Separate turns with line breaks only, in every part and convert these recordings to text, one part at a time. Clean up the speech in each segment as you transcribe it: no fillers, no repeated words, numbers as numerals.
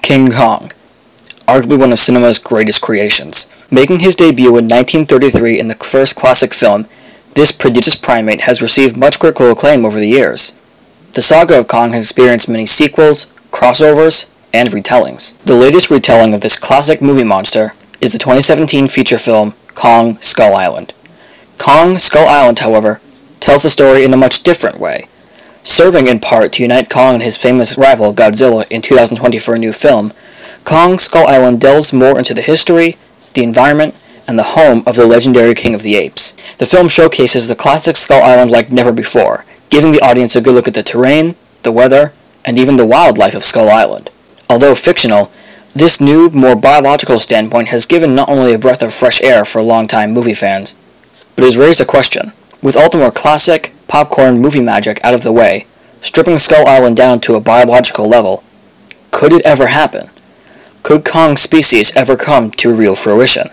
King Kong, arguably one of cinema's greatest creations. Making his debut in 1933 in the first classic film, this prodigious primate has received much critical acclaim over the years. The saga of Kong has experienced many sequels, crossovers, and retellings. The latest retelling of this classic movie monster is the 2017 feature film Kong Skull Island. Kong Skull Island, however, tells the story in a much different way. Serving in part to unite Kong and his famous rival Godzilla in 2020 for a new film, Kong Skull Island delves more into the history, the environment, and the home of the legendary King of the Apes. The film showcases the classic Skull Island like never before, giving the audience a good look at the terrain, the weather, and even the wildlife of Skull Island. Although fictional, this new, more biological standpoint has given not only a breath of fresh air for longtime movie fans, but has raised a question. With all the more classic, popcorn movie magic out of the way, stripping Skull Island down to a biological level, could it ever happen? Could Kong's species ever come to real fruition?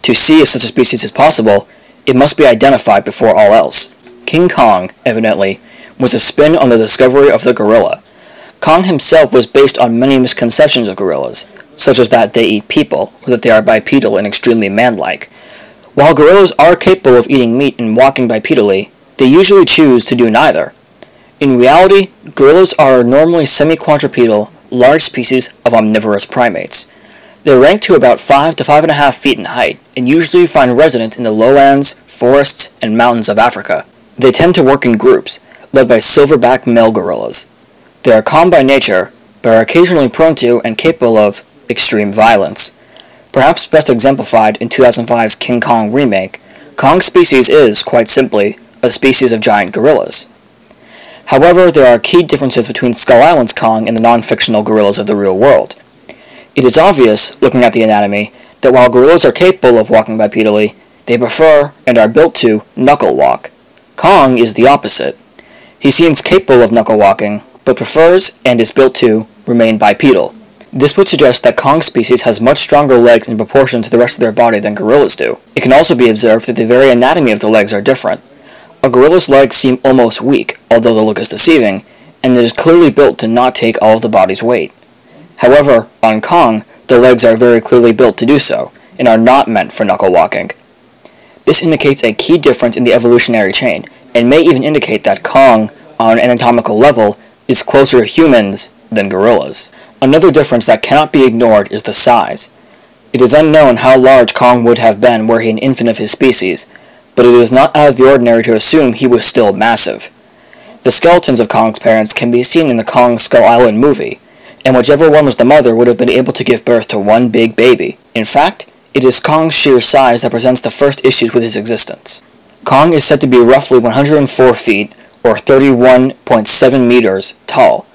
To see if such a species is possible, it must be identified before all else. King Kong, evidently, was a spin on the discovery of the gorilla. Kong himself was based on many misconceptions of gorillas, such as that they eat people, or that they are bipedal and extremely manlike. While gorillas are capable of eating meat and walking bipedally, they usually choose to do neither. In reality, gorillas are normally semi-quadrupedal, large species of omnivorous primates. They're ranked to about 5 to 5.5 feet in height, and usually find resident in the lowlands, forests, and mountains of Africa. They tend to work in groups, led by silverback male gorillas. They are calm by nature, but are occasionally prone to and capable of extreme violence. Perhaps best exemplified in 2005's King Kong remake, Kong's species is, quite simply, a species of giant gorillas. However, there are key differences between Skull Island's Kong and the non-fictional gorillas of the real world. It is obvious, looking at the anatomy, that while gorillas are capable of walking bipedally, they prefer, and are built to, knuckle walk. Kong is the opposite. He seems capable of knuckle walking, but prefers, and is built to, remain bipedal. This would suggest that Kong's species has much stronger legs in proportion to the rest of their body than gorillas do. It can also be observed that the very anatomy of the legs are different. A gorilla's legs seem almost weak, although the look is deceiving, and it is clearly built to not take all of the body's weight. However, on Kong, the legs are very clearly built to do so, and are not meant for knuckle walking. This indicates a key difference in the evolutionary chain, and may even indicate that Kong, on an anatomical level, is closer to humans than gorillas. Another difference that cannot be ignored is the size. It is unknown how large Kong would have been were he an infant of his species, but it is not out of the ordinary to assume he was still massive. The skeletons of Kong's parents can be seen in the Kong Skull Island movie, and whichever one was the mother would have been able to give birth to one big baby. In fact, it is Kong's sheer size that presents the first issues with his existence. Kong is said to be roughly 104 feet, or 31.7 meters, tall.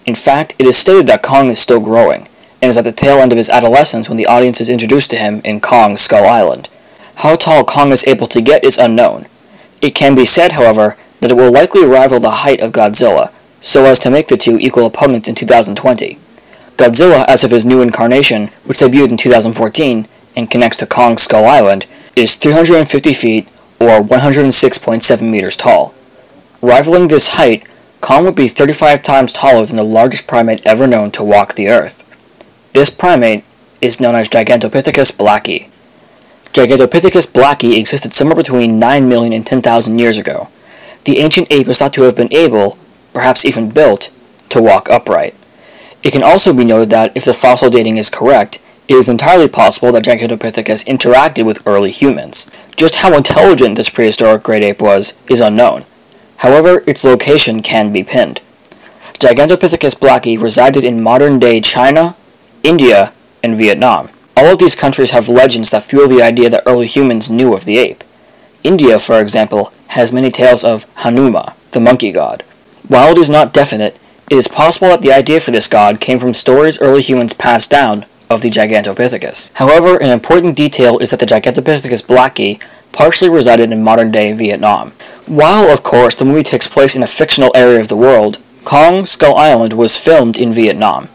In fact, it is stated that Kong is still growing, and is at the tail end of his adolescence when the audience is introduced to him in Kong Skull Island. How tall Kong is able to get is unknown. It can be said, however, that it will likely rival the height of Godzilla, so as to make the two equal opponents in 2020. Godzilla, as of his new incarnation, which debuted in 2014, and connects to Kong Skull Island, is 350 feet, or 106.7 meters tall. Rivaling this height, Kong would be 35 times taller than the largest primate ever known to walk the Earth. This primate is known as Gigantopithecus blacki. Gigantopithecus blacki existed somewhere between 9 million and 10,000 years ago. The ancient ape is thought to have been able, perhaps even built, to walk upright. It can also be noted that, if the fossil dating is correct, it is entirely possible that Gigantopithecus interacted with early humans. Just how intelligent this prehistoric great ape was is unknown. However, its location can be pinned. Gigantopithecus blacki resided in modern-day China, India, and Vietnam. All of these countries have legends that fuel the idea that early humans knew of the ape. India, for example, has many tales of Hanuma, the monkey god. While it is not definite, it is possible that the idea for this god came from stories early humans passed down of the Gigantopithecus. However, an important detail is that the Gigantopithecus blacki partially resided in modern-day Vietnam. While, of course, the movie takes place in a fictional area of the world, Kong Skull Island was filmed in Vietnam.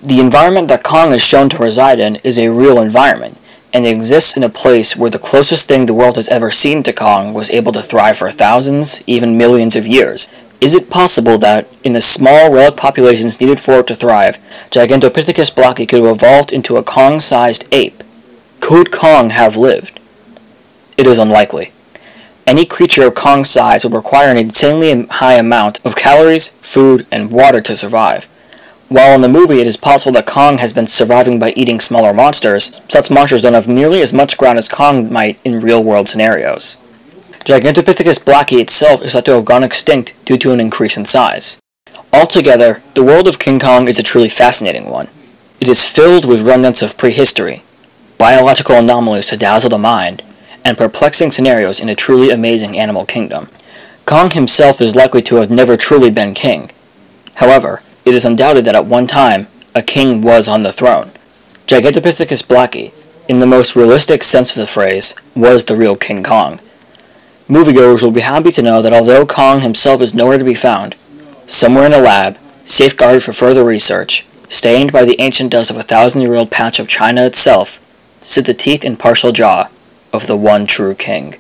The environment that Kong is shown to reside in is a real environment, and exists in a place where the closest thing the world has ever seen to Kong was able to thrive for thousands, even millions of years. Is it possible that, in the small relic populations needed for it to thrive, Gigantopithecus blacki could have evolved into a Kong-sized ape? Could Kong have lived? It is unlikely. Any creature of Kong's size would require an insanely high amount of calories, food, and water to survive. While in the movie it is possible that Kong has been surviving by eating smaller monsters, such monsters don't have nearly as much ground as Kong might in real-world scenarios. Gigantopithecus blacki itself is thought to have gone extinct due to an increase in size. Altogether, the world of King Kong is a truly fascinating one. It is filled with remnants of prehistory, biological anomalies to dazzle the mind, and perplexing scenarios in a truly amazing animal kingdom. Kong himself is likely to have never truly been king. However, it is undoubted that at one time, a king was on the throne. Gigantopithecus blacki, in the most realistic sense of the phrase, was the real King Kong. Moviegoers will be happy to know that although Kong himself is nowhere to be found, somewhere in a lab, safeguarded for further research, stained by the ancient dust of a 1,000-year-old patch of China itself, sit the teeth and partial jaw of the one true king.